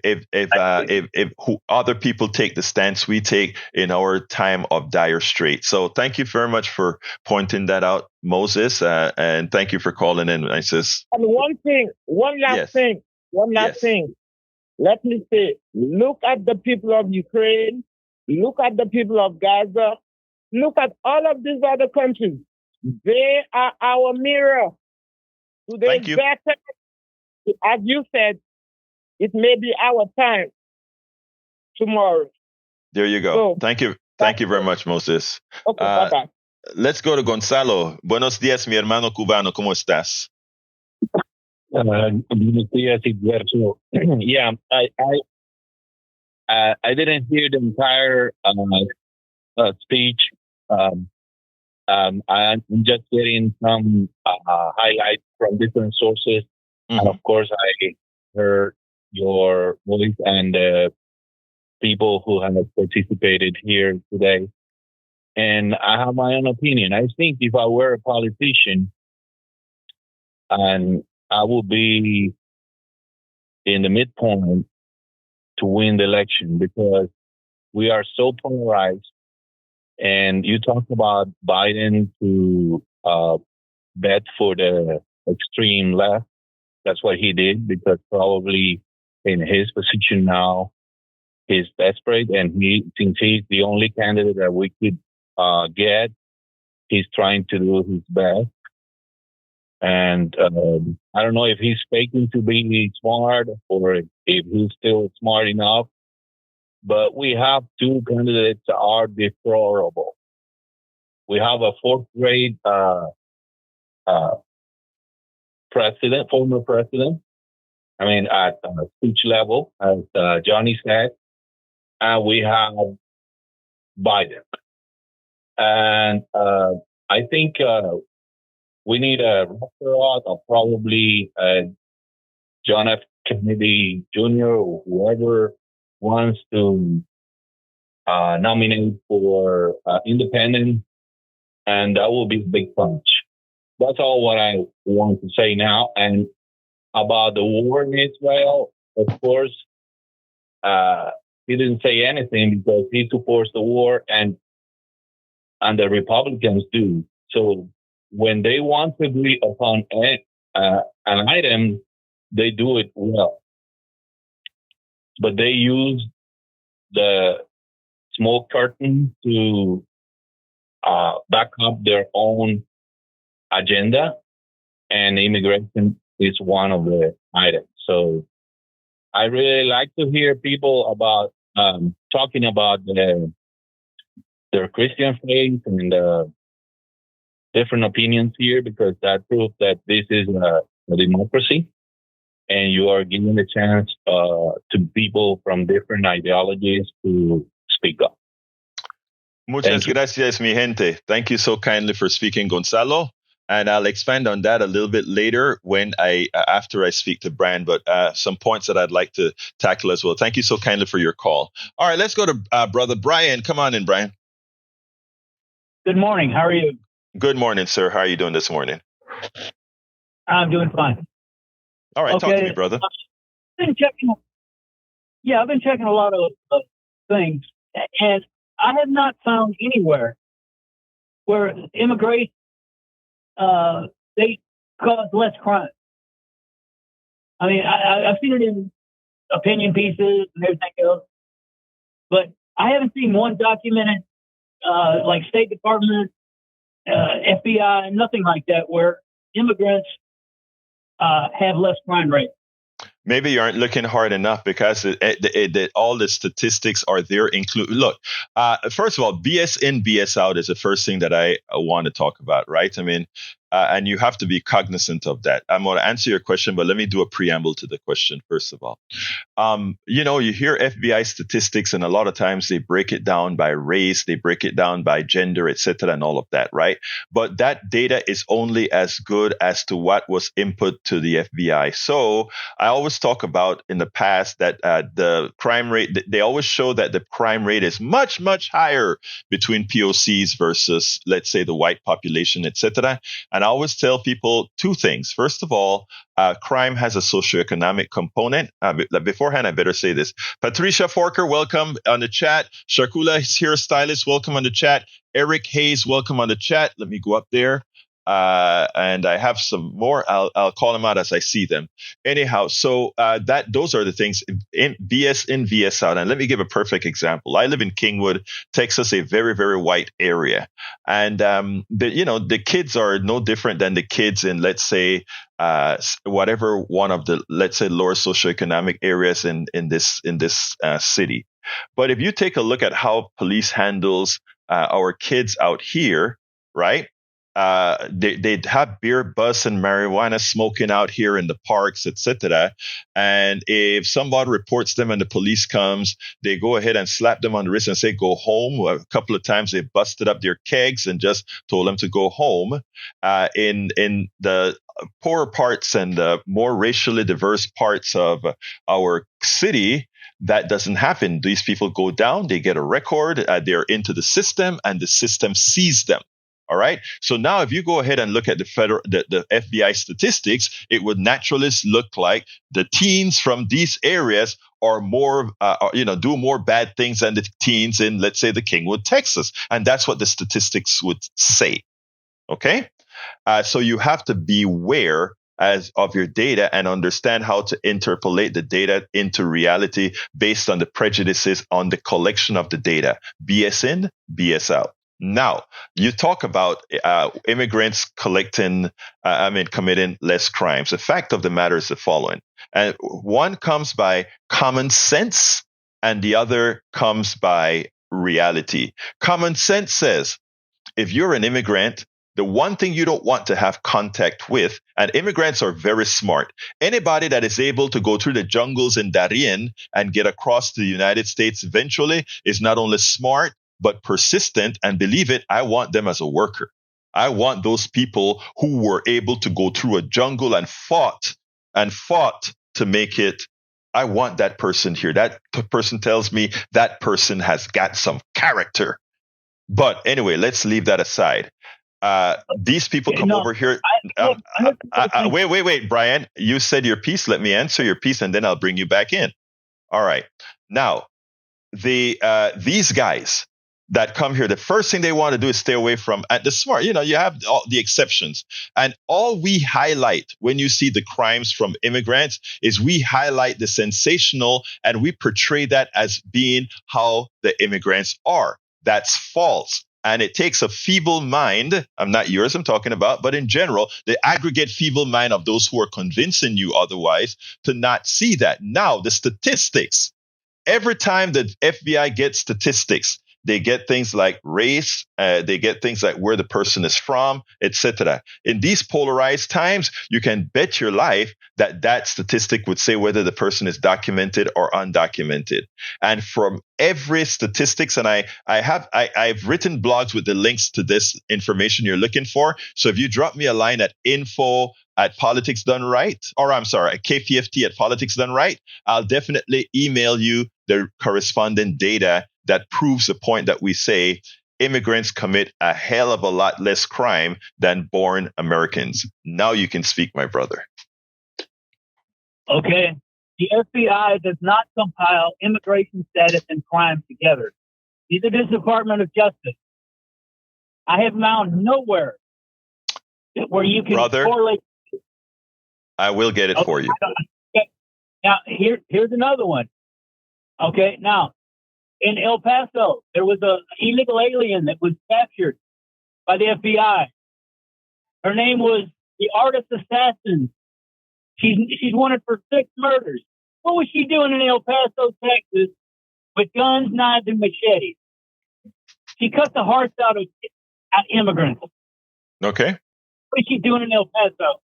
[SPEAKER 1] other people take the stance we take in our time of dire straits. So thank you very much for pointing that out, Moses, and thank you for calling in, Isis.
[SPEAKER 6] And one last thing. Let me say, look at the people of Ukraine, look at the people of Gaza, look at all of these other countries. They are our mirror.
[SPEAKER 1] Thank you.
[SPEAKER 6] Better, as you said, it may be our time tomorrow.
[SPEAKER 1] There you go. So, thank you. Thank you very much, Moses.
[SPEAKER 6] Okay, bye-bye.
[SPEAKER 1] Let's go to Gonzalo. Buenos días, mi hermano cubano. ¿Cómo estás?
[SPEAKER 8] Buenos días, Egberto. Yeah, I didn't hear the entire speech. I'm just getting some highlights from different sources. Mm-hmm. And of course, I heard your voice and people who have participated here today. And I have my own opinion. I think if I were a politician, and I would be in the midpoint to win the election, because we are so polarized. And you talked about Biden to bet for the extreme left. That's what he did, because probably in his position now, he's desperate, and since he's the only candidate that we could get, he's trying to do his best. And I don't know if he's faking to be smart or if he's still smart enough, but we have two candidates that are deplorable. We have a fourth grade president, former president. I mean, at speech level, as Johnny said, and we have Biden. And I think we need a restaurant or probably John F. Kennedy Jr. or whoever wants to nominate for independent, and that will be a big punch. That's all what I want to say now. And about the war in Israel, of course, he didn't say anything because he supports the war, and the Republicans do. So when they want to agree upon an item, they do it well. But they use the smoke curtain to back up their own agenda, and immigration is one of the items. So I really like to hear people about talking about their Christian faith and different opinions here, because that proves that this is a democracy, and you are giving a chance to people from different ideologies to speak up.
[SPEAKER 1] Muchas gracias, mi gente. Thank you so kindly for speaking, Gonzalo. And I'll expand on that a little bit later after I speak to Brian, but some points that I'd like to tackle as well. Thank you so kindly for your call. All right, let's go to Brother Brian. Come on in, Brian.
[SPEAKER 9] Good morning. How are you?
[SPEAKER 1] Good morning, sir. How are you doing this morning?
[SPEAKER 9] I'm doing fine.
[SPEAKER 1] All right,
[SPEAKER 9] okay.
[SPEAKER 1] Talk to me, brother.
[SPEAKER 9] I've been checking a lot of things, and I have not found anywhere where immigration they cause less crime. I mean, I've seen it in opinion pieces and everything else, but I haven't seen one documented, like State Department, FBI, nothing like that, where immigrants have less crime rate.
[SPEAKER 1] Maybe you aren't looking hard enough, because all the statistics are there. Look, first of all, BS in, BS out is the first thing that I want to talk about, right? I mean, and you have to be cognizant of that. I'm going to answer your question, but let me do a preamble to the question first of all. You hear FBI statistics, and a lot of times they break it down by race, they break it down by gender, etc., and all of that, right? But that data is only as good as to what was input to the FBI. So I always talk about in the past that the crime rate, they always show that the crime rate is much, much higher between POCs versus, let's say, the white population, etc. And I always tell people two things. First of all, crime has a socioeconomic component. Beforehand, I better say this. Patricia Forker, welcome on the chat. Sharkula Hairstylist, welcome on the chat. Eric Hayes, welcome on the chat. Let me go up there. And I have some more. I'll call them out as I see them. Anyhow, so those are the things in BS in, BS out. And let me give a perfect example. I live in Kingwood, Texas, a very, very white area, and the kids are no different than the kids in, let's say, whatever one of the, let's say, lower socioeconomic areas in this city. But if you take a look at how police handles our kids out here, right? They'd have beer bus and marijuana smoking out here in the parks, etc. And if somebody reports them and the police comes, they go ahead and slap them on the wrist and say, go home. A couple of times they busted up their kegs and just told them to go home. In the poorer parts and the more racially diverse parts of our city, that doesn't happen. These people go down, they get a record, they're into the system, and the system sees them. All right. So now if you go ahead and look at the FBI statistics, it would naturally look like the teens from these areas are more, do more bad things than the teens in, let's say, the Kingwood, Texas. And that's what the statistics would say. OK, so you have to beware of your data and understand how to interpolate the data into reality based on the prejudices on the collection of the data. BS in, BS out. Now, you talk about immigrants committing less crimes. The fact of the matter is the following. And one comes by common sense and the other comes by reality. Common sense says if you're an immigrant, the one thing you don't want to have contact with, and immigrants are very smart. Anybody that is able to go through the jungles in Darien and get across to the United States eventually is not only smart, but persistent. And believe it, I want them as a worker. I want those people who were able to go through a jungle and fought to make it. I want that person here. That person tells me that person has got some character. But anyway, let's leave that aside. These people come over here. Wait, Brian. You said your piece. Let me answer your piece, and then I'll bring you back in. All right. Now, these guys that come here, the first thing they want to do is stay away from the smart. You have all the exceptions, and all we highlight when you see the crimes from immigrants is we highlight the sensational, and we portray that as being how the immigrants are. That's false. And it takes a feeble mind, I'm not yours I'm talking about, but in general, the aggregate feeble mind of those who are convincing you otherwise to not see that. Now, the statistics. Every time the FBI gets statistics, they get things like race, they get things like where the person is from, etc. In these polarized times, you can bet your life that statistic would say whether the person is documented or undocumented. And from every statistics, and I've written blogs with the links to this information you're looking for. So if you drop me a line at info@politicsdoneright, or I'm sorry, at KPFT@politicsdoneright, I'll definitely email you the corresponding data that proves the point that we say immigrants commit a hell of a lot less crime than born Americans. Now you can speak, my brother.
[SPEAKER 9] Okay. The FBI does not compile immigration status and crime together. Neither does the Department of Justice. I have found nowhere where you can correlate.
[SPEAKER 1] I will get it for you.
[SPEAKER 9] Okay. Now, here's another one. Okay. Now, in El Paso, there was an illegal alien that was captured by the FBI. Her name was the Artist Assassin. She's wanted for 6 murders. What was she doing in El Paso, Texas, with guns, knives, and machetes? She cut the hearts out of immigrants.
[SPEAKER 1] Okay.
[SPEAKER 9] What is she doing in El Paso?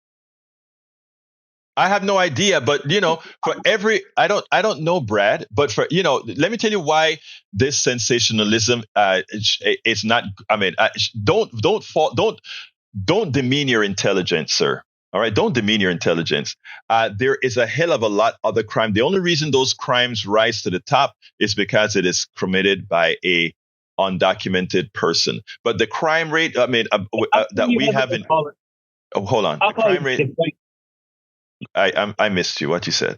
[SPEAKER 1] I have no idea, but for every, I don't know, Brad, but for, let me tell you why this sensationalism is not. I mean, don't demean your intelligence, sir. All right, don't demean your intelligence. There is a hell of a lot other crime. The only reason those crimes rise to the top is because it is committed by a undocumented person. But the crime rate, I mean, that we have in. Oh, hold on. The crime rate. I missed you. What you said?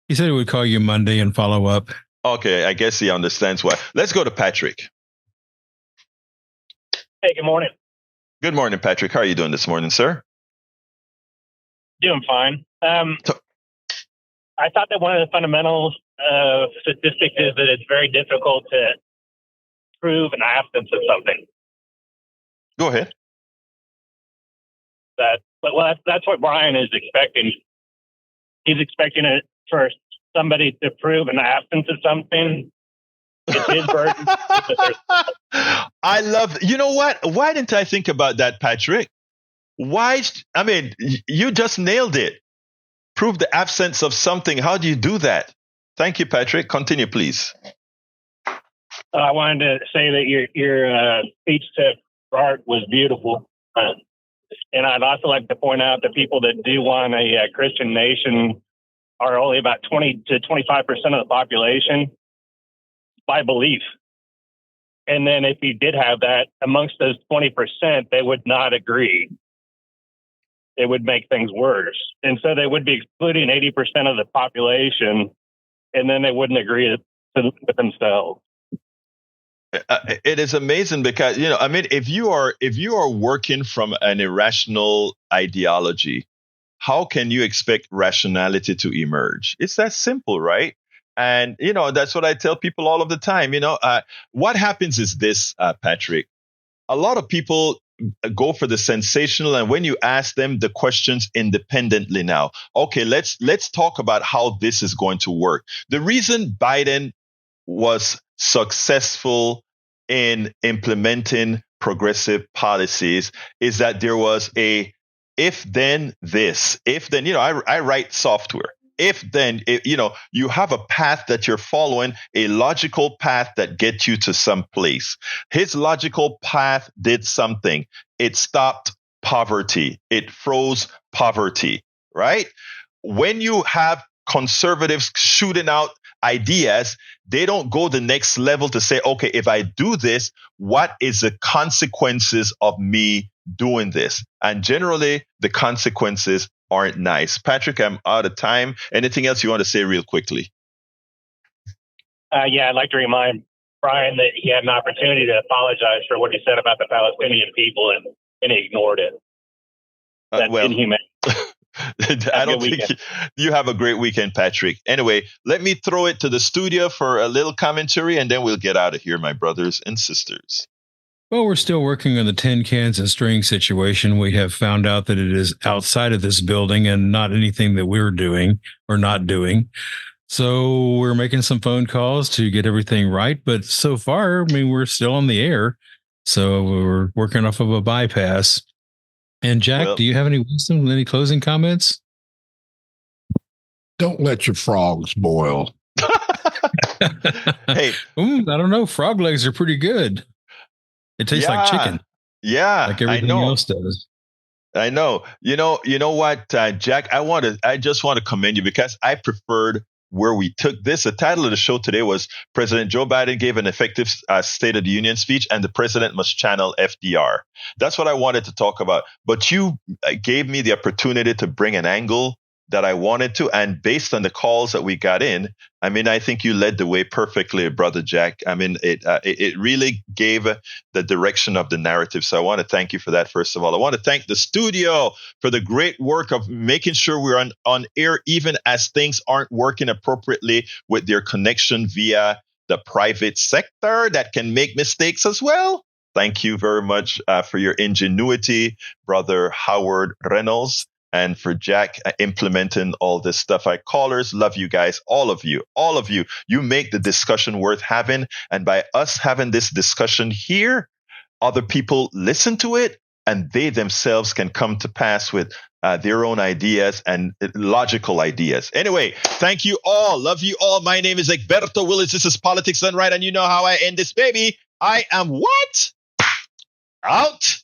[SPEAKER 2] He said he would call you Monday and follow up.
[SPEAKER 1] Okay, I guess he understands why. Let's go to Patrick.
[SPEAKER 10] Hey, good morning.
[SPEAKER 1] Good morning, Patrick. How are you doing this morning, sir?
[SPEAKER 10] Doing fine. I thought that one of the fundamentals of statistics is that it's very difficult to prove an absence of something.
[SPEAKER 1] Go ahead.
[SPEAKER 10] That's what Brian is expecting. He's expecting it for somebody to prove an absence of something. It's his burden.
[SPEAKER 1] I love. You know what? Why didn't I think about that, Patrick? Why? I mean, you just nailed it. Prove the absence of something. How do you do that? Thank you, Patrick. Continue, please.
[SPEAKER 10] I wanted to say that your speech to Art was beautiful. And I'd also like to point out that people that do want a Christian nation are only about 20 to 25% of the population by belief. And then if you did have that amongst those 20%, they would not agree. It would make things worse. And so they would be excluding 80% of the population, and then they wouldn't agree with themselves.
[SPEAKER 1] It is amazing because, I mean, if you are working from an irrational ideology, how can you expect rationality to emerge? It's that simple, right? And, that's what I tell people all of the time. What happens is this, Patrick. A lot of people go for the sensational, and when you ask them the questions independently now, okay, let's talk about how this is going to work. The reason Biden was successful in implementing progressive policies is that there was a if then this, if then, I write software. If then, you have a path that you're following, a logical path that gets you to some place. His logical path did something. It stopped poverty. It froze poverty, right? When you have conservatives shooting out ideas, they don't go the next level to say, okay, if I do this, what is the consequences of me doing this? And generally, the consequences aren't nice. Patrick, I'm out of time. Anything else you want to say real quickly?
[SPEAKER 10] Yeah, I'd like to remind Brian that he had an opportunity to apologize for what he said about the Palestinian people, and he ignored it. That's inhumane.
[SPEAKER 1] I don't think you have a great weekend, Patrick. Anyway, let me throw it to the studio for a little commentary, and then we'll get out of here, my brothers and sisters.
[SPEAKER 2] Well, we're still working on the tin cans and string situation. We have found out that it is outside of this building and not anything that we're doing or not doing. So we're making some phone calls to get everything right. But so far, we're still on the air. So we're working off of a bypass. And Jack, do you have any wisdom, any closing comments?
[SPEAKER 3] Don't let your frogs boil.
[SPEAKER 1] Hey,
[SPEAKER 2] I don't know. Frog legs are pretty good. It tastes like chicken.
[SPEAKER 1] Yeah,
[SPEAKER 2] like everything else does.
[SPEAKER 1] I know. You know what, Jack? I just want to commend you because I preferred where we took this. The title of the show today was President Joe Biden gave an effective State of the Union speech, and the president must channel FDR. That's what I wanted to talk about. But you gave me the opportunity to bring an angle that I wanted to. And based on the calls that we got in, I think you led the way perfectly, Brother Jack. It really gave the direction of the narrative. So I want to thank you for that, first of all. I want to thank the studio for the great work of making sure we're on air, even as things aren't working appropriately with their connection via the private sector that can make mistakes as well. Thank you very much for your ingenuity, Brother Howard Reynolds. And for Jack implementing all this stuff. Callers, love you guys, all of you. You make the discussion worth having. And by us having this discussion here, other people listen to it and they themselves can come to pass with their own ideas and logical ideas. Anyway, thank you all. Love you all. My name is Egberto Willies. This is Politics Done Right. And you know how I end this, baby. I am what? Out.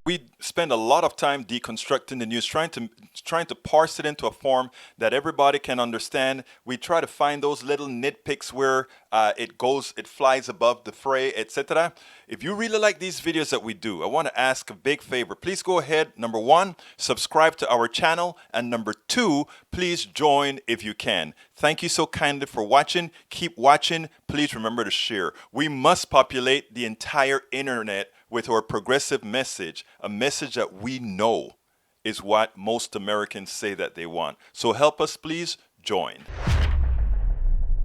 [SPEAKER 11] We spend a lot of time deconstructing the news, trying to parse it into a form that everybody can understand. We try to find those little nitpicks where it flies above the fray, etc. If you really like these videos that we do, I want to ask a big favor. Please go ahead. Number 1, subscribe to our channel. And number 2, please join if you can. Thank you so kindly for watching. Keep watching. Please remember to share. We must populate the entire internet with our progressive message, a message that we know is what most Americans say that they want. So help us, please join.